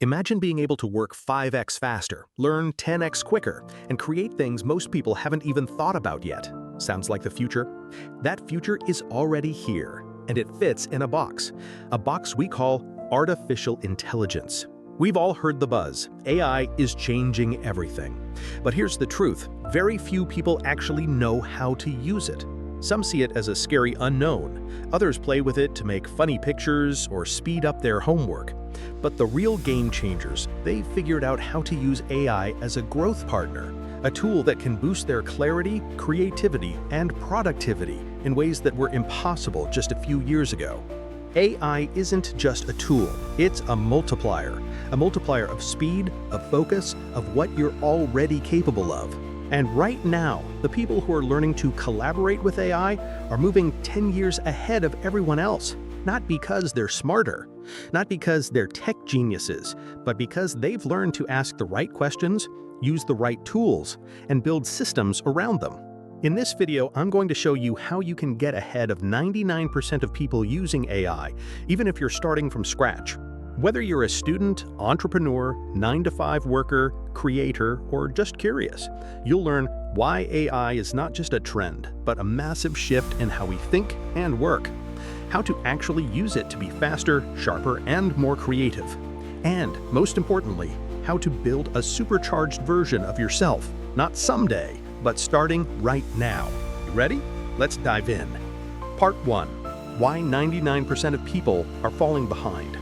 Imagine being able to work 5x faster, learn 10x quicker, and create things most people haven't even thought about yet. Sounds like the future? That future is already here, and it fits in a box we call artificial intelligence. We've all heard the buzz. AI is changing everything. But here's the truth. Very few people actually know how to use it. Some see it as a scary unknown. Others play with it to make funny pictures or speed up their homework. But the real game changers, they figured out how to use AI as a growth partner, a tool that can boost their clarity, creativity, and productivity in ways that were impossible just a few years ago. AI isn't just a tool, it's a multiplier of speed, of focus, of what you're already capable of. And right now, the people who are learning to collaborate with AI are moving 10 years ahead of everyone else. Not because they're smarter, not because they're tech geniuses, but because they've learned to ask the right questions, use the right tools, and build systems around them. In this video, I'm going to show you how you can get ahead of 99% of people using AI, even if you're starting from scratch. Whether you're a student, entrepreneur, 9-to-5 worker, creator, or just curious, you'll learn why AI is not just a trend, but a massive shift in how we think and work. How to actually use it to be faster, sharper, and more creative. And, most importantly, how to build a supercharged version of yourself, not someday, but starting right now. You ready? Let's dive in. Part 1. Why 99% of people are falling behind.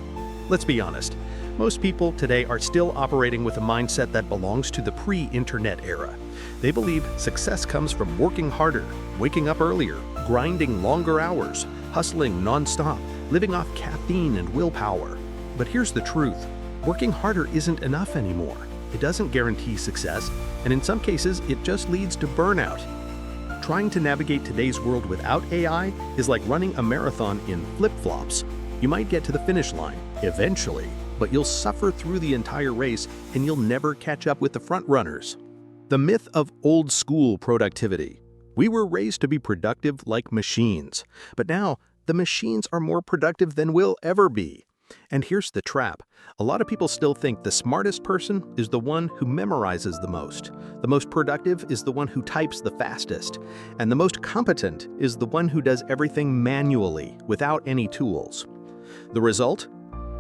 Let's be honest, most people today are still operating with a mindset that belongs to the pre-internet era. They believe success comes from working harder, waking up earlier, grinding longer hours, hustling non-stop, living off caffeine and willpower. But here's the truth. Working harder isn't enough anymore. It doesn't guarantee success, and in some cases, it just leads to burnout. Trying to navigate today's world without AI is like running a marathon in flip-flops. You might get to the finish line, eventually, but you'll suffer through the entire race and you'll never catch up with the front runners. The myth of old-school productivity. We were raised to be productive like machines, but now the machines are more productive than we'll ever be. And here's the trap. A lot of people still think the smartest person is the one who memorizes the most productive is the one who types the fastest, and the most competent is the one who does everything manually, without any tools. The result?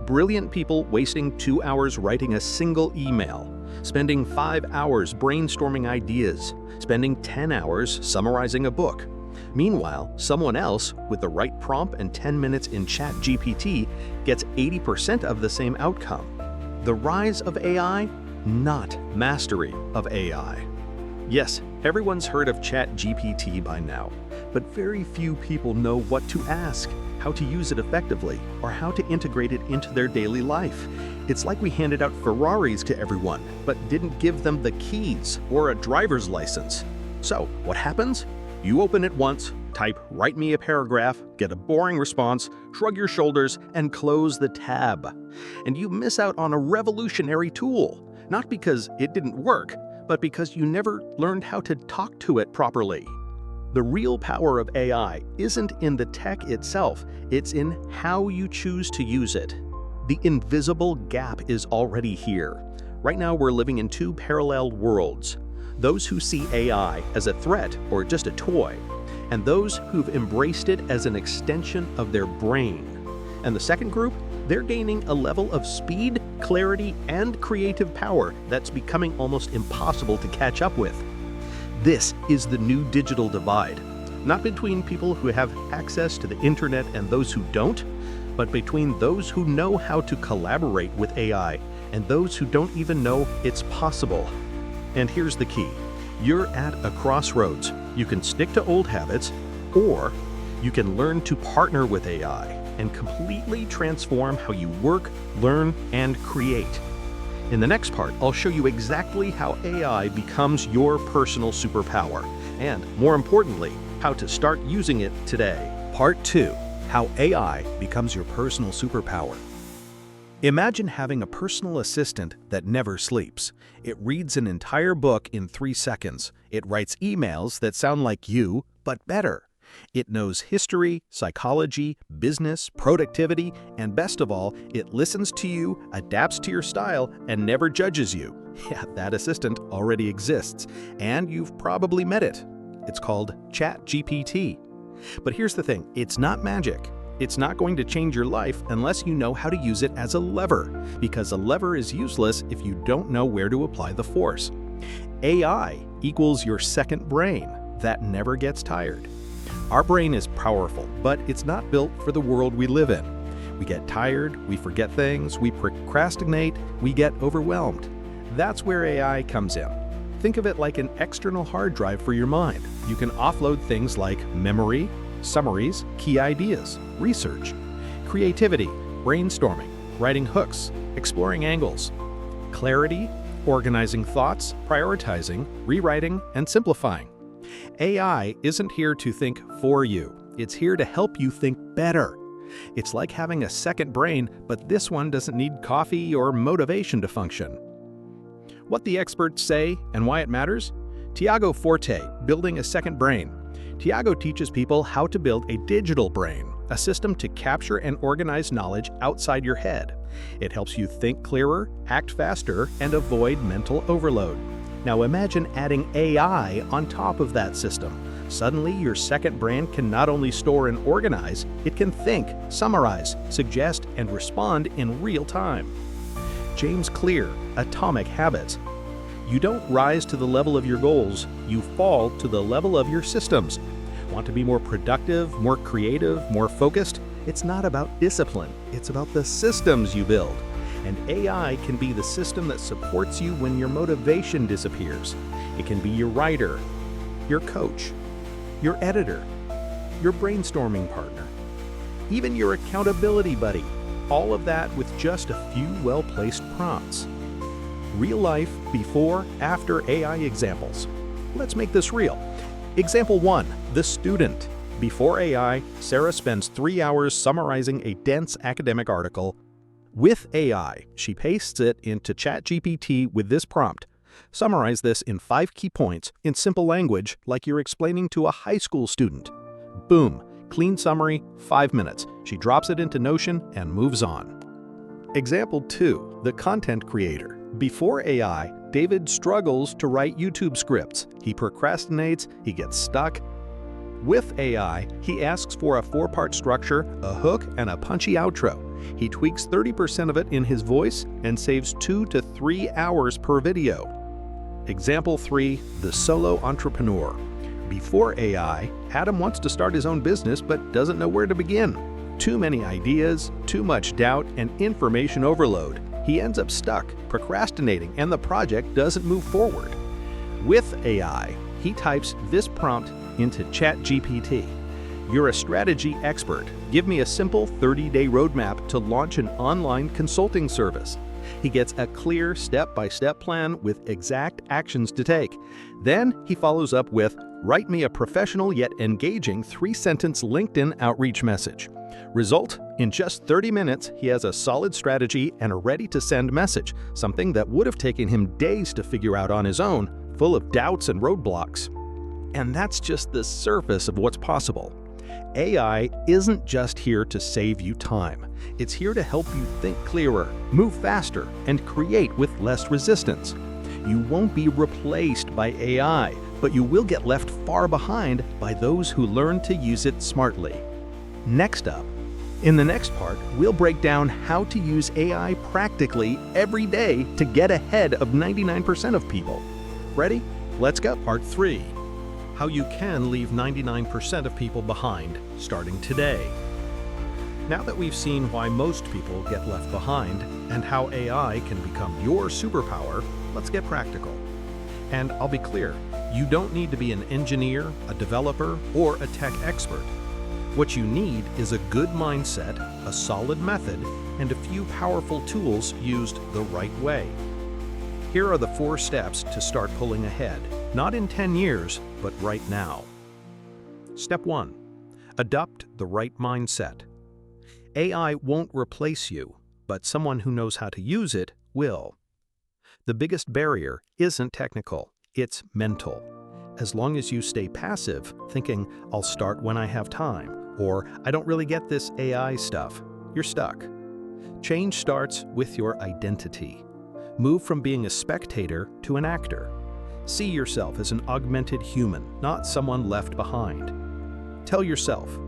Brilliant people wasting 2 hours writing a single email, spending 5 hours brainstorming ideas, spending 10 hours summarizing a book. Meanwhile, someone else, with the right prompt and 10 minutes in ChatGPT, gets 80% of the same outcome. The rise of AI, not mastery of AI. Yes, everyone's heard of ChatGPT by now, but very few people know what to ask, how to use it effectively, or how to integrate it into their daily life. It's like we handed out Ferraris to everyone, but didn't give them the keys or a driver's license. So, what happens? You open it once, type "write me a paragraph," get a boring response, shrug your shoulders, and close the tab. And you miss out on a revolutionary tool, not because it didn't work, but because you never learned how to talk to it properly. The real power of AI isn't in the tech itself, it's in how you choose to use it. The invisible gap is already here. Right now we're living in two parallel worlds. Those who see AI as a threat or just a toy, and those who've embraced it as an extension of their brain. And the second group, they're gaining a level of speed, clarity, and creative power that's becoming almost impossible to catch up with. This is the new digital divide, not between people who have access to the internet and those who don't, but between those who know how to collaborate with AI and those who don't even know it's possible. And here's the key. You're at a crossroads. You can stick to old habits, or you can learn to partner with AI and completely transform how you work, learn, and create. In the next part, I'll show you exactly how AI becomes your personal superpower, and more importantly, how to start using it today. Part 2. How AI becomes your personal superpower. Imagine having a personal assistant that never sleeps. It reads an entire book in 3 seconds. It writes emails that sound like you, but better. It knows history, psychology, business, productivity, and best of all, it listens to you, adapts to your style, and never judges you. Yeah, that assistant already exists, and you've probably met it. It's called ChatGPT. But here's the thing, it's not magic. It's not going to change your life unless you know how to use it as a lever, because a lever is useless if you don't know where to apply the force. AI equals your second brain that never gets tired. Our brain is powerful, but it's not built for the world we live in. We get tired, we forget things, we procrastinate, we get overwhelmed. That's where AI comes in. Think of it like an external hard drive for your mind. You can offload things like memory, summaries, key ideas, research, creativity, brainstorming, writing hooks, exploring angles, clarity, organizing thoughts, prioritizing, rewriting, and simplifying. AI isn't here to think for you. It's here to help you think better. It's like having a second brain, but this one doesn't need coffee or motivation to function. What the experts say and why it matters? Tiago Forte, Building a Second Brain. Tiago teaches people how to build a digital brain, a system to capture and organize knowledge outside your head. It helps you think clearer, act faster, and avoid mental overload. Now imagine adding AI on top of that system. Suddenly, your second brain can not only store and organize, it can think, summarize, suggest, and respond in real time. James Clear, Atomic Habits. You don't rise to the level of your goals, you fall to the level of your systems. Want to be more productive, more creative, more focused? It's not about discipline, it's about the systems you build. And AI can be the system that supports you when your motivation disappears. It can be your writer, your coach, your editor, your brainstorming partner, even your accountability buddy. All of that with just a few well-placed prompts. Real life before, after AI examples. Let's make this real. Example 1, the student. Before AI, Sarah spends 3 hours summarizing a dense academic article. With AI, she pastes it into ChatGPT with this prompt. Summarize this in 5 key points in simple language like you're explaining to a high school student. Boom, clean summary, 5 minutes. She drops it into Notion and moves on. Example 2, the content creator. Before AI, David struggles to write YouTube scripts. He procrastinates, he gets stuck. With AI, he asks for a 4-part structure, a hook, and a punchy outro. He tweaks 30% of it in his voice and saves 2 to 3 hours per video. Example 3, the solo entrepreneur. Before AI, Adam wants to start his own business but doesn't know where to begin. Too many ideas, too much doubt, and information overload. He ends up stuck, procrastinating, and the project doesn't move forward. With AI, he types this prompt into ChatGPT. You're a strategy expert. Give me a simple 30-day roadmap to launch an online consulting service. He gets a clear step-by-step plan with exact actions to take. Then he follows up with, write me a professional yet engaging 3-sentence LinkedIn outreach message. Result, in just 30 minutes, he has a solid strategy and a ready-to-send message, something that would have taken him days to figure out on his own, full of doubts and roadblocks. And that's just the surface of what's possible. AI isn't just here to save you time. It's here to help you think clearer, move faster, and create with less resistance. You won't be replaced by AI, but you will get left far behind by those who learn to use it smartly. Next up, in the next part, we'll break down how to use AI practically every day to get ahead of 99% of people. Ready? Let's go. Part 3. How you can leave 99% of people behind, starting today. Now that we've seen why most people get left behind and how AI can become your superpower, let's get practical. And I'll be clear, you don't need to be an engineer, a developer, or a tech expert. What you need is a good mindset, a solid method, and a few powerful tools used the right way. Here are the 4 steps to start pulling ahead, not in 10 years, but right now. Step 1. Adopt the right mindset. AI won't replace you, but someone who knows how to use it will. The biggest barrier isn't technical, it's mental. As long as you stay passive, thinking, "I'll start when I have time," or "I don't really get this AI stuff," you're stuck. Change starts with your identity. Move from being a spectator to an actor. See yourself as an augmented human, not someone left behind. Tell yourself,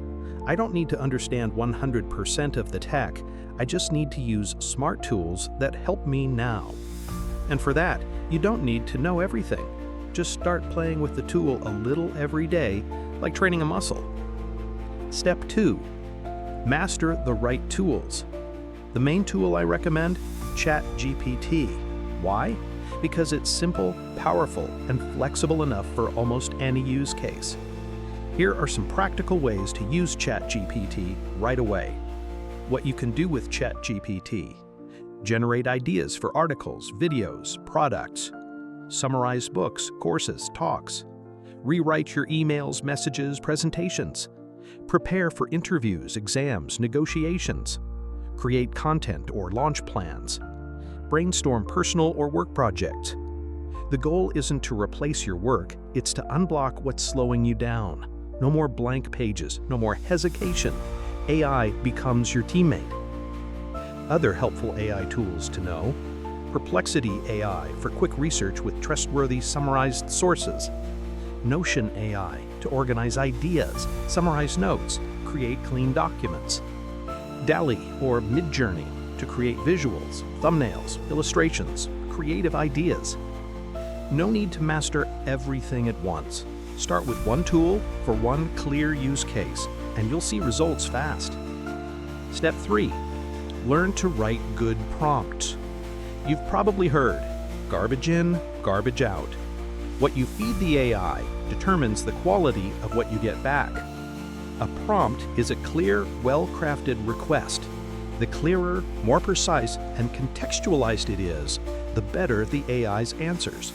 "I don't need to understand 100% of the tech, I just need to use smart tools that help me now." And for that, you don't need to know everything. Just start playing with the tool a little every day, like training a muscle. Step 2. Master the right tools. The main tool I recommend? ChatGPT. Why? Because it's simple, powerful, and flexible enough for almost any use case. Here are some practical ways to use ChatGPT right away. What you can do with ChatGPT: generate ideas for articles, videos, products, summarize books, courses, talks, rewrite your emails, messages, presentations, prepare for interviews, exams, negotiations, create content or launch plans, brainstorm personal or work projects. The goal isn't to replace your work, it's to unblock what's slowing you down. No more blank pages, no more hesitation. AI becomes your teammate. Other helpful AI tools to know: Perplexity AI for quick research with trustworthy summarized sources, Notion AI to organize ideas, summarize notes, create clean documents, DALL-E or Midjourney to create visuals, thumbnails, illustrations, creative ideas. No need to master everything at once. Start with one tool for one clear use case, and you'll see results fast. Step 3. Learn to write good prompts. You've probably heard, garbage in, garbage out. What you feed the AI determines the quality of what you get back. A prompt is a clear, well-crafted request. The clearer, more precise, and contextualized it is, the better the AI's answers.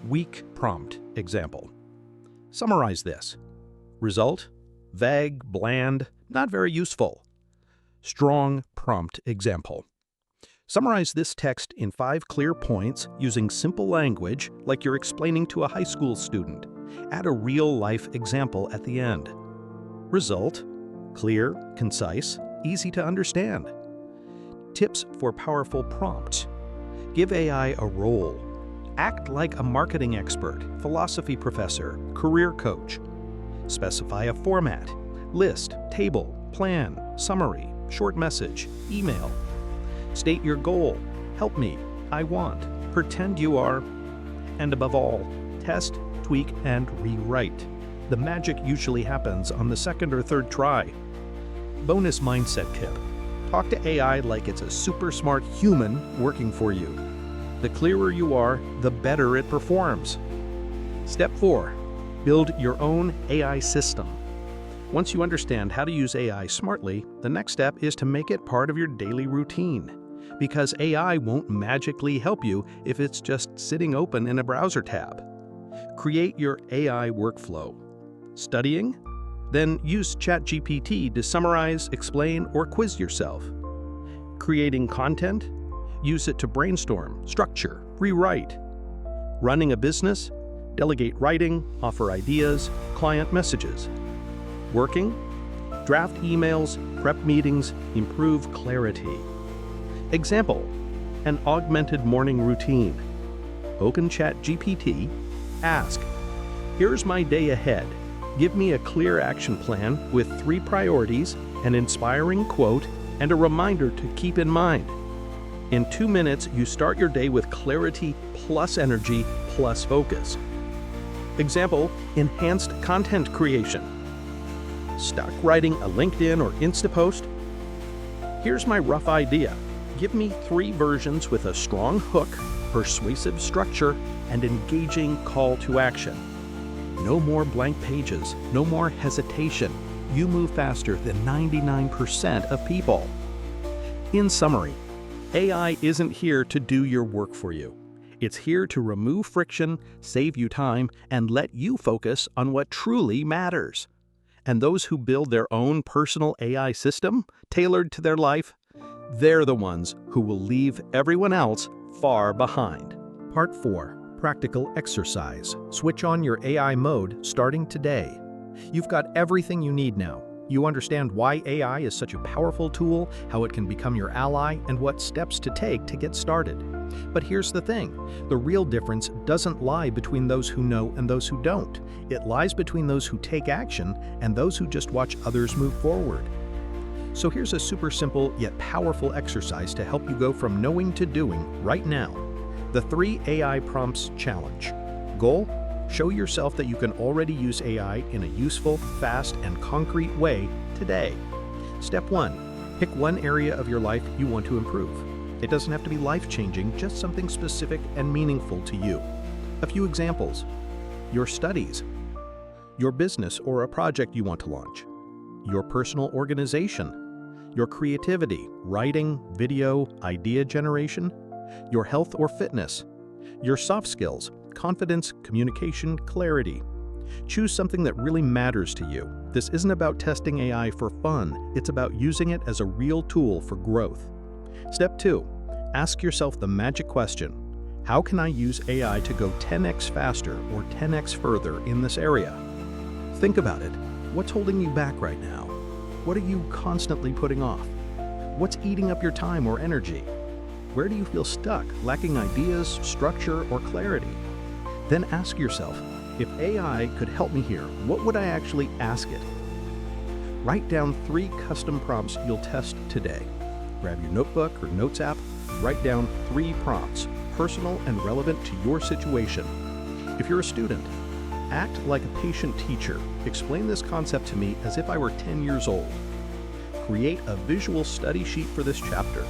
Weak prompt example. Summarize this. Result: vague, bland, not very useful. Strong prompt example. Summarize this text in 5 clear points using simple language like you're explaining to a high school student. Add a real-life example at the end. Result: clear, concise, easy to understand. Tips for powerful prompts. Give AI a role. Act like a marketing expert, philosophy professor, career coach. Specify a format: list, table, plan, summary, short message, email. State your goal: help me, I want, pretend you are. And above all, test, tweak, and rewrite. The magic usually happens on the 2nd or 3rd try. Bonus mindset tip: talk to AI like it's a super smart human working for you. The clearer you are, the better it performs. Step 4. Build your own AI system. Once you understand how to use AI smartly, the next step is to make it part of your daily routine. Because AI won't magically help you if it's just sitting open in a browser tab. Create your AI workflow. Studying? Then use ChatGPT to summarize, explain, or quiz yourself. Creating content? Use it to brainstorm, structure, rewrite. Running a business? Delegate writing, offer ideas, client messages. Working? Draft emails, prep meetings, improve clarity. Example: an augmented morning routine. Open ChatGPT, ask, "Here's my day ahead. Give me a clear action plan with 3 priorities, an inspiring quote, and a reminder to keep in mind." In 2 minutes, you start your day with clarity plus energy plus focus. Example: enhanced content creation. Stuck writing a LinkedIn or Insta post? Here's my rough idea. Give me 3 versions with a strong hook, persuasive structure, and engaging call to action. No more blank pages, no more hesitation. You move faster than 99% of people. In summary, AI isn't here to do your work for you. It's here to remove friction, save you time, and let you focus on what truly matters. And those who build their own personal AI system, tailored to their life, they're the ones who will leave everyone else far behind. Part 4. practical exercise. Switch on your AI mode starting today. You've got everything you need now. You understand why AI is such a powerful tool, how it can become your ally, and what steps to take to get started. But here's the thing, the real difference doesn't lie between those who know and those who don't. It lies between those who take action and those who just watch others move forward. So here's a super simple yet powerful exercise to help you go from knowing to doing right now. The 3 AI Prompts Challenge. Goal: show yourself that you can already use AI in a useful, fast, and concrete way today. Step 1. Pick one area of your life you want to improve. It doesn't have to be life-changing, just something specific and meaningful to you. A few examples: your studies, your business or a project you want to launch, your personal organization, your creativity, writing, video, idea generation, your health or fitness, your soft skills, confidence, communication, clarity. Choose something that really matters to you. This isn't about testing AI for fun, it's about using it as a real tool for growth. Step 2. Ask yourself the magic question: how can I use AI to go 10x faster or 10x further in this area? Think about it. What's holding you back right now? What are you constantly putting off? What's eating up your time or energy? Where do you feel stuck, lacking ideas, structure, or clarity? Then ask yourself, if AI could help me here, what would I actually ask it? Write down 3 custom prompts you'll test today. Grab your notebook or notes app, write down 3 prompts, personal and relevant to your situation. If you're a student, act like a patient teacher. Explain this concept to me as if I were 10 years old. Create a visual study sheet for this chapter.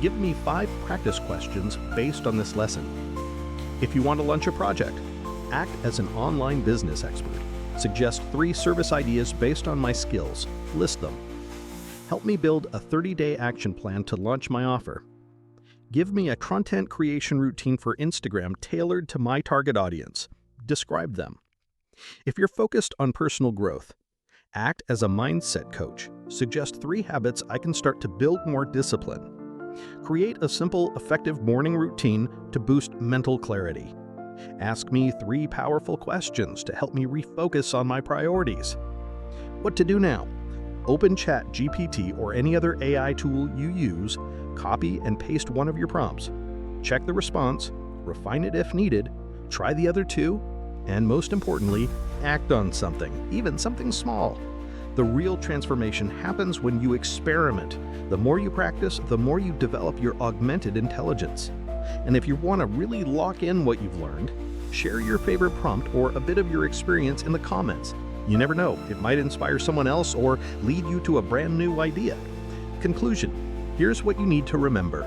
Give me 5 practice questions based on this lesson. If you want to launch a project, act as an online business expert. Suggest 3 service ideas based on my skills. List them. Help me build a 30-day action plan to launch my offer. Give me a content creation routine for Instagram tailored to my target audience. Describe them. If you're focused on personal growth, act as a mindset coach. Suggest 3 habits I can start to build more discipline. Create a simple, effective morning routine to boost mental clarity. Ask me 3 powerful questions to help me refocus on my priorities. What to do now? Open ChatGPT or any other AI tool you use, copy and paste one of your prompts. Check the response, refine it if needed, try the other 2, and most importantly, act on something, even something small. The real transformation happens when you experiment. The more you practice, the more you develop your augmented intelligence. And if you want to really lock in what you've learned, share your favorite prompt or a bit of your experience in the comments. You never know, it might inspire someone else or lead you to a brand new idea. Conclusion: here's what you need to remember.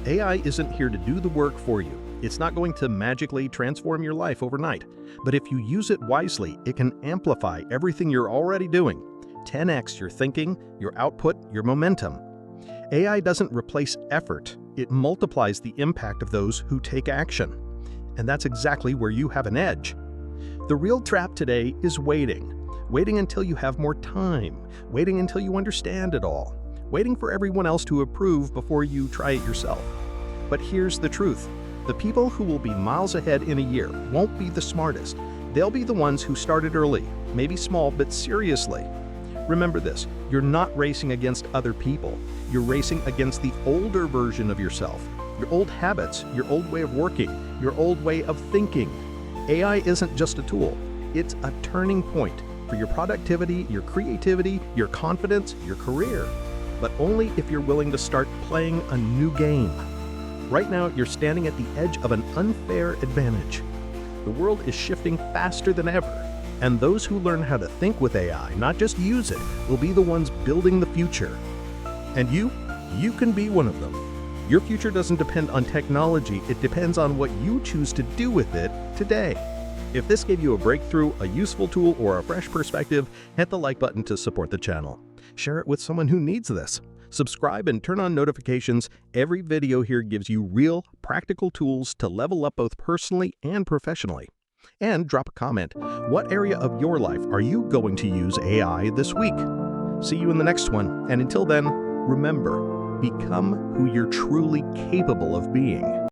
AI isn't here to do the work for you. It's not going to magically transform your life overnight. But if you use it wisely, it can amplify everything you're already doing. 10x your thinking, your output, your momentum. AI doesn't replace effort. It multiplies the impact of those who take action. And that's exactly where you have an edge. The real trap today is waiting. Waiting until you have more time. Waiting until you understand it all. Waiting for everyone else to approve before you try it yourself. But here's the truth. The people who will be miles ahead in a year won't be the smartest. They'll be the ones who started early, maybe small, but seriously. Remember this, you're not racing against other people. You're racing against the older version of yourself. Your old habits, your old way of working, your old way of thinking. AI isn't just a tool. It's a turning point for your productivity, your creativity, your confidence, your career. But only if you're willing to start playing a new game. Right now, you're standing at the edge of an unfair advantage. The world is shifting faster than ever. And those who learn how to think with AI, not just use it, will be the ones building the future. And you can be one of them. Your future doesn't depend on technology, it depends on what you choose to do with it today. If this gave you a breakthrough, a useful tool, or a fresh perspective, hit the like button to support the channel. Share it with someone who needs this. Subscribe and turn on notifications. Every video here gives you real, practical tools to level up both personally and professionally. And drop a comment. What area of your life are you going to use AI this week? See you in the next one. And until then, remember, become who you're truly capable of being.